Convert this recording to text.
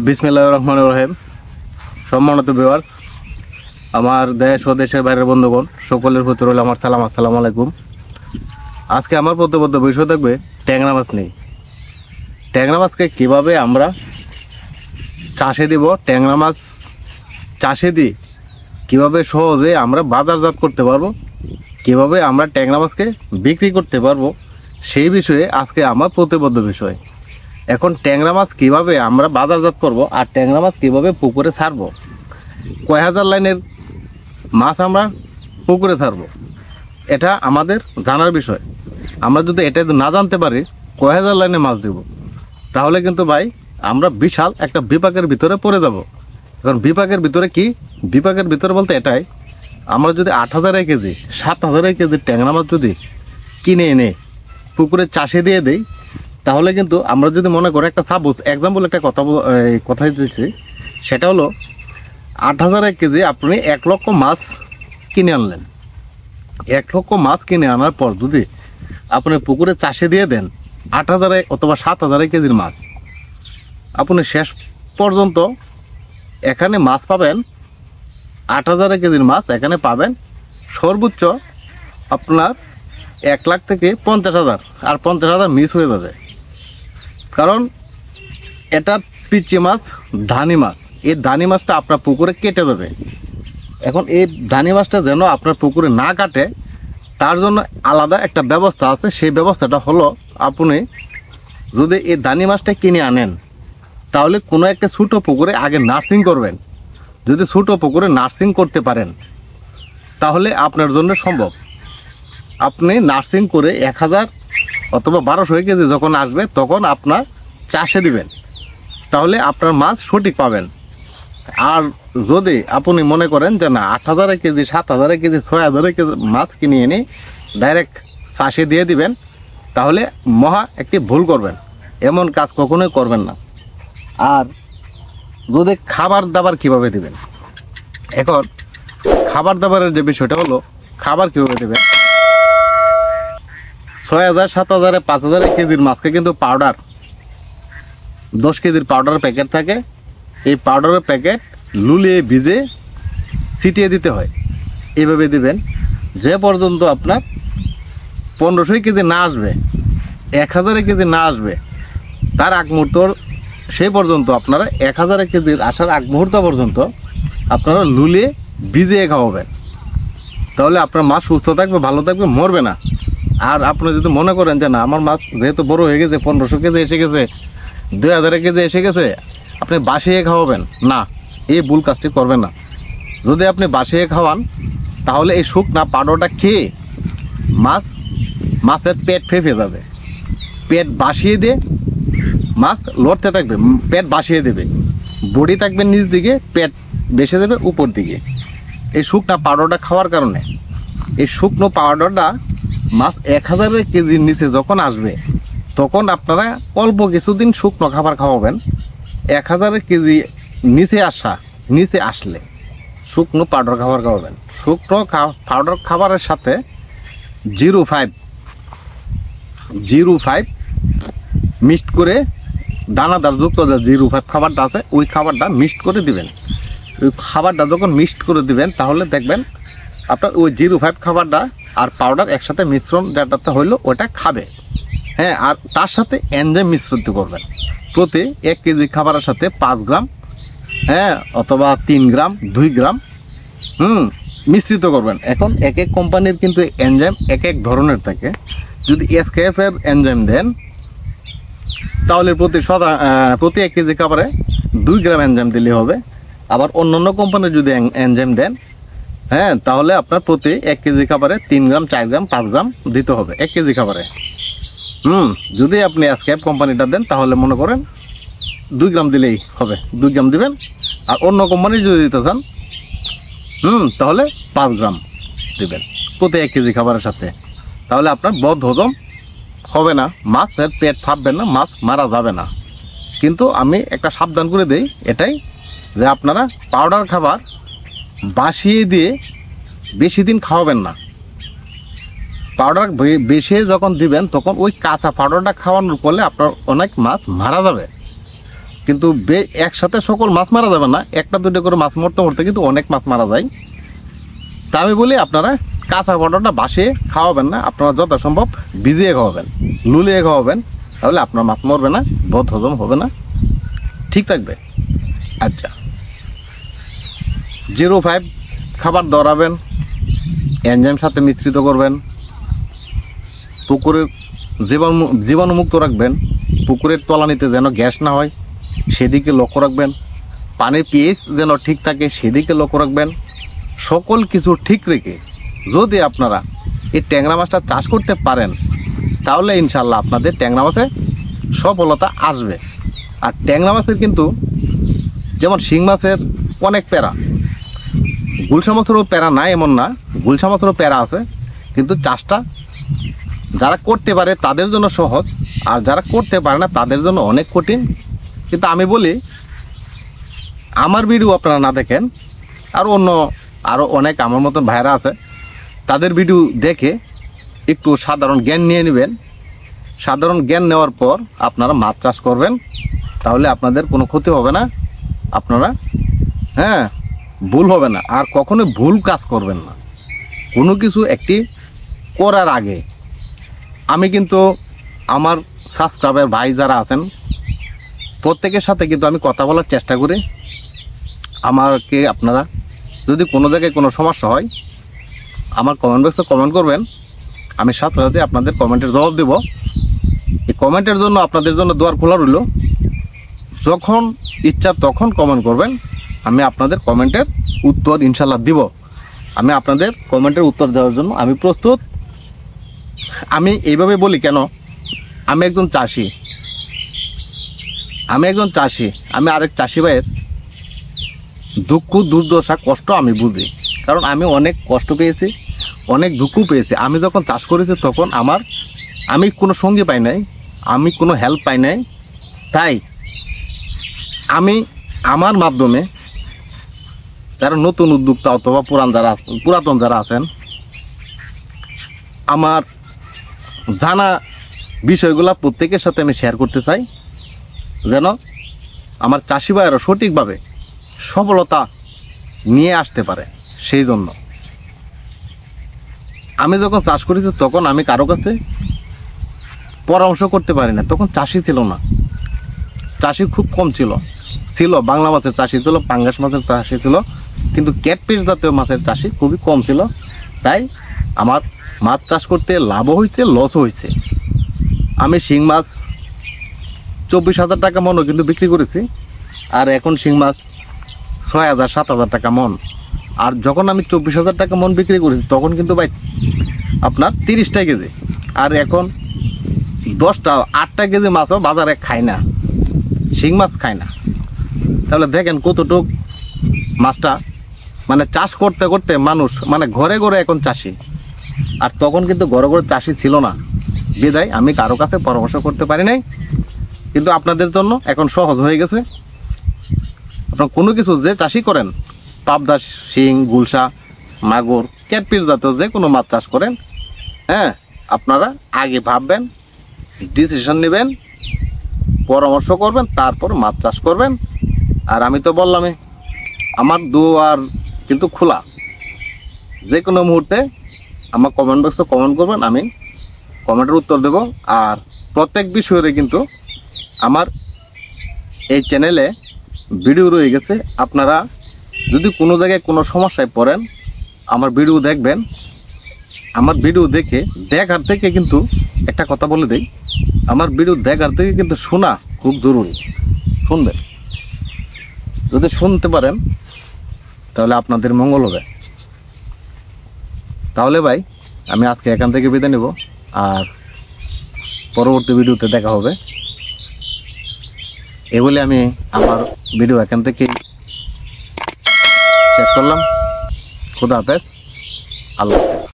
বিসমিল্লাহির রহমানির রহিম। সম্মানিত ভিউয়ার্স, আমার দেশ ও দেশের বাইরের বন্ধুগণ সকলের প্রতি রইল আমার সালাম। আসসালামু আলাইকুম। আজকে আমার প্রতিবদ্ধ বিষয় থাকবে ট্যাংরা মাছ নিয়ে। ট্যাংরা মাছকে কীভাবে আমরা চাষে দিব, ট্যাংরা মাছ চাষে দিই কীভাবে সহজে আমরা বাজারজাত করতে পারবো, কীভাবে আমরা ট্যাংরা মাছকে বিক্রি করতে পারবো, সেই বিষয়ে আজকে আমার প্রতিবদ্ধ বিষয়। এখন ট্যাংরা মাছ কীভাবে আমরা বাজারজাত করব আর ট্যাংরা মাছ কীভাবে পুকুরে ছাড়বো, কয় হাজার লাইনের মাছ আমরা পুকুরে ছাড়বো, এটা আমাদের জানার বিষয়। আমরা যদি এটা না জানতে পারি কয় হাজার লাইনে মাছ দেব, তাহলে কিন্তু ভাই আমরা বিশাল একটা বিপাকের ভিতরে পড়ে যাব। এখন বিপাকের ভিতরে কি, বিপাকের ভিতরে বলতে এটাই, আমরা যদি 8,000 কেজি 7,000 কেজি ট্যাংরা মাছ যদি কিনে এনে পুকুরে চাষে দিয়ে দেই, তাহলে কিন্তু আমরা যদি মনে করি একটা সাপোজ এক্সাম্পল একটা কথা দিচ্ছি, সেটা হলো 8,000 কেজি আপনি 1 লক্ষ মাছ কিনে আনলেন। 1 লক্ষ মাছ কিনে আনার পর যদি আপনি পুকুরে চাষে দিয়ে দেন 8,000 অথবা 7,000 কেজির মাছ, আপনি শেষ পর্যন্ত এখানে মাছ পাবেন 8,000 কেজির মাছ এখানে পাবেন সর্বোচ্চ আপনার 1 লাখ থেকে 50,000, আর 50,000 মিস হয়ে যাবে। কারণ এটা পিচি মাছ, ধানি মাছ। এই ধানি মাছটা আপনার পুকুরে কেটে যাবে। এখন এই ধানি মাছটা যেন আপনার পুকুরে না কাটে, তার জন্য আলাদা একটা ব্যবস্থা আছে। সেই ব্যবস্থাটা হলো, আপনি যদি এই ধানি মাছটা কিনে আনেন, তাহলে কোনো একটা ছোটো পুকুরে আগে নার্সিং করবেন। যদি ছোটো পুকুরে নার্সিং করতে পারেন তাহলে আপনার জন্য সম্ভব। আপনি নার্সিং করে 1,000 অথবা 1,200 কেজি যখন আসবে তখন আপনার চাষে দিবেন, তাহলে আপনার মাছ সঠিক পাবেন। আর যদি আপনি মনে করেন যে না 8,000 কেজি 7,000 কেজি 6,000 কেজি মাছ কিনে এনে ডাইরেক্ট চাষে দিয়ে দিবেন, তাহলে মহা একটি ভুল করবেন। এমন কাজ কখনোই করবেন না। আর যদি খাবার দাবার কিভাবে দিবেন, এখন খাবার দাবারের যে বিষয়টা হলো, খাবার কিভাবে দেবেন, 6,000 7,000 5,000 কেজির মাছকে কিন্তু পাউডার 10 কেজির পাউডার প্যাকেট থাকে। এই পাউডারের প্যাকেট লুলিয়ে ভিজে ছিটিয়ে দিতে হয়। এইভাবে দিবেন যে পর্যন্ত আপনার 1,500 কেজি না আসবে, 1,000 কেজি না আসবে, তার আগ মুহূর্ত সেই পর্যন্ত আপনারা 1,000 কেজির আসার আগ মুহূর্ত পর্যন্ত আপনারা লুলিয়ে ভিজিয়ে খাওয়াবেন। তাহলে আপনার মাছ সুস্থ থাকবে, ভালো থাকবে, মরবে না। আর আপনি যদি মনে করেন যে না আমার মাছ যেহেতু বড় হয়ে গেছে, 1,500 কেজি এসে গেছে, 2,000 কেজি এসে গেছে, আপনি বাসিয়ে খাওয়াবেন, না, এই ভুল কাজটি করবেন না। যদি আপনি বাসিয়ে খাওয়ান তাহলে এই শুকনা পাউডারটা খেয়ে মাছের পেট ফেঁপে যাবে। পেট বাসিয়ে দিয়ে মাছ লড়তে থাকবে, পেট বাসিয়ে দেবে, বডি থাকবে নিচ দিকে, পেট বেসে দেবে উপর দিকে। এই শুকনা পাউডারটা খাওয়ার কারণে, এই শুকনো পাউডারটা মাছ 1,000 কেজির নিচে যখন আসবে তখন আপনারা অল্প কিছুদিন শুকনো খাবার খাওয়াবেন। 1,000 কেজি নিচে আসলে শুকনো পাউডার খাবার খাওয়াবেন। শুকনো পাউডার খাবারের সাথে 0.5 মিক্সড করে, দানাদার যুক্ত যে 0.5 খাবারটা আছে, ওই খাবারটা মিক্সড করে দিবেন। ওই খাবারটা যখন মিক্সড করে দিবেন তাহলে দেখবেন আপনার ওই 0.5 খাবারটা আর পাউডার একসাথে মিশ্রণ যেটাতে হইলো ওটা খাবে। হ্যাঁ, আর তার সাথে এনজাইম মিশ্রিত করবেন। প্রতি 1 কেজি খাবারের সাথে 5 গ্রাম, হ্যাঁ, অথবা 3 গ্রাম 2 গ্রাম মিশ্রিত করবেন। এখন এক এক কোম্পানির কিন্তু এনজাইম এক এক ধরনের থাকে। যদি এসকেএফ এর এনজাইম দেন তাহলে প্রতি 1 কেজি খাবারে 2 গ্রাম এনজাইম দিলে হবে। আবার অন্যান্য কোম্পানির যদি এনজাইম দেন, হ্যাঁ, তাহলে আপনার প্রতি 1 কেজি খাবারে 3 গ্রাম 4 গ্রাম 5 গ্রাম দিতে হবে 1 কেজি খাবারে। যদি আপনি এসকেএফ কোম্পানিটা দেন তাহলে মনে করেন 2 গ্রাম দিলেই হবে, 2 গ্রাম দিবেন। আর অন্য কোম্পানি যদি দিতে চান তাহলে 5 গ্রাম দিবেন প্রতি 1 কেজি খাবারের সাথে। তাহলে আপনার বদ হজম হবে না, মাছের পেট ফাঁপবে না, মাছ মারা যাবে না। কিন্তু আমি একটা সাবধান করে দেই, এটাই যে আপনারা পাউডার খাবার বাসিয়ে দিয়ে বেশি দিন খাওয়াবেন না। পাউডার বেশি যখন দিবেন তখন ওই কাঁচা পাউডারটা খাওয়ানোর ফলে আপনার অনেক মাছ মারা যাবে। কিন্তু একসাথে সকল মাছ মারা যাবে না, একটা দুটো করে মাছ মরতে মরতে কিন্তু অনেক মাছ মারা যায়। তা আমি বলি আপনারা কাঁচা পটলটা ভাসিয়ে খাওয়াবেন না, আপনারা যথাসম্ভব ভিজিয়ে খাওয়াবেন, লুলিয়ে খাওয়াবেন, তাহলে আপনার মাছ মরবে না, বদ হজম হবে না, ঠিক থাকবে। আচ্ছা, 0.5 খাবার দরাবেন, এনজাইম সাথে মিশ্রিত করবেন, পুকুরের জীবাণুমুক্ত রাখবেন, পুকুরের তলানিতে যেন গ্যাস না হয় সেদিকে লক্ষ্য রাখবেন, পানির পিএইচ যেন ঠিক থাকে সেদিকে লক্ষ্য রাখবেন। সকল কিছু ঠিক রেখে যদি আপনারা এই ট্যাংরা মাছটা চাষ করতে পারেন তাহলে ইনশাল্লাহ আপনাদের ট্যাংরা মাছে সফলতা আসবে। আর ট্যাংরা মাছের কিন্তু যেমন শিং মাছের অনেক প্যারা, গুলশা মাছেরও প্যারা নাই এমন না, গুলশা মাছেরও প্যারা আছে, কিন্তু চাষটা যারা করতে পারে তাদের জন্য সহজ, আর যারা করতে পারে না তাদের জন্য অনেক কঠিন। কিন্তু আমি বলি আমার ভিডিও আপনারা না দেখেন, আর অন্য আরও অনেক আমার মতন ভাইরা আছে, তাদের ভিডিও দেখে একটু সাধারণ জ্ঞান নিয়ে নেবেন। সাধারণ জ্ঞান নেওয়ার পর আপনারা মাছ চাষ করবেন, তাহলে আপনাদের কোনো ক্ষতি হবে না, আপনারা ভুল হবে না। আর কখনো ভুল কাজ করবেন না কোনো কিছু একটি করার আগে। আমি কিন্তু আমার সাবস্ক্রাইবার ভাই যারা আছেন প্রত্যেকের সাথে কিন্তু আমি কথা বলার চেষ্টা করি। আমাকে আপনারা যদি কোনো জায়গায় কোনো সমস্যা হয় আমার কমেন্ট বক্সে কমেন্ট করবেন, আমি সাথে সাথে আপনাদের কমেন্টের জবাব দেব। এই কমেন্টের জন্য আপনাদের জন্য দুয়ার খোলা রইল, যখন ইচ্ছা তখন কমেন্ট করবেন, আমি আপনাদের কমেন্টের উত্তর ইনশাল্লাহ দিব। আমি আপনাদের কমেন্টের উত্তর দেওয়ার জন্য আমি প্রস্তুত। আমি এইভাবে বলি কেন, আমি একজন চাষি, আমি আরেক চাষি ভাইয়ের দুঃখ দুর্দশা কষ্ট আমি বুঝি, কারণ আমি অনেক কষ্ট পেয়েছি, অনেক দুঃখ পেয়েছি। আমি যখন চাষ করেছি তখন আমি কোনো সঙ্গী পাই নাই, আমি কোনো হেল্প পাই নাই, তাই আমি আমার মাধ্যমে যারা নতুন উদ্যোক্তা অথবা পুরাতন যারা আছেন, আমার জানা বিষয়গুলো প্রত্যেকের সাথে আমি শেয়ার করতে চাই, যেন আমার চাষি ভাইয়েরা সঠিকভাবে সফলতা নিয়ে আসতে পারে। সেই জন্য আমি যখন চাষ করেছি তখন আমি কারো কাছে পরামর্শ করতে পারি না, তখন চাষি ছিল না, চাষি খুব কম ছিল, বাংলা মাছের চাষি ছিল, পাঙ্গাস মাছের চাষি ছিল, কিন্তু ক্যাটফিশ জাতীয় মাছের চাষি খুবই কম ছিল। তাই আমার মাছ চাষ করতে লাভও হয়েছে, লসও হয়েছে। আমি শিং মাছ 24,000 টাকা মনও কিন্তু বিক্রি করেছি, আর এখন শিং মাছ 6,000-7,000 টাকা মন। আর যখন আমি 24,000 টাকা মন বিক্রি করেছি তখন কিন্তু ভাই আপনার 30টা কেজি, আর এখন 8টা কেজি মাছও বাজারে খায় না, শিং মাছ খায় না। তাহলে দেখেন কতটুক মাছটা মানে চাষ করতে করতে মানুষ মানে ঘরে ঘরে এখন চাষি, আর তখন কিন্তু ঘরে ঘরে চাষি ছিল না, বিদায় আমি কারো কাছে পরামর্শ করতে পারি নাই। কিন্তু আপনাদের জন্য এখন সহজ হয়ে গেছে। আপনার কোনো কিছু যে চাষি করেন, পাবদা, শিং, গুলশা, মাগুর, ক্যাটফিশ জাতীয় যে কোনো মাছ চাষ করেন, আপনারা আগে ভাববেন, ডিসিশন নেবেন, পরামর্শ করবেন, তারপর মাছ চাষ করবেন। আর আমি তো বললামই আমার দুয়ার কিন্তু খোলা, যে কোনো মুহূর্তে আমার কমেন্ট বক্সে কমেন্ট করবেন, আমি কমেন্টের উত্তর দেব। আর প্রত্যেক বিষয়ে কিন্তু আমার এই চ্যানেলে ভিডিও রয়ে গেছে, আপনারা যদি কোনো জায়গায় কোনো সমস্যায় পড়েন আমার ভিডিও দেখবেন। আমার ভিডিও দেখার থেকে কিন্তু একটা কথা বলে দেই, আমার ভিডিও দেখার থেকে কিন্তু শোনা খুব জরুরি। শুনবেন, যদি শুনতে পারেন তাহলে আপনাদের মঙ্গল হবে। তাহলে ভাই আমি আজকে এখান থেকে বিদায় নেব, আর পরবর্তী ভিডিওতে দেখা হবে। এই বলে আমি আমার ভিডিও এখান থেকে শেষ করলাম। খুদা হাফেজ, আল্লাহ হাফেজ।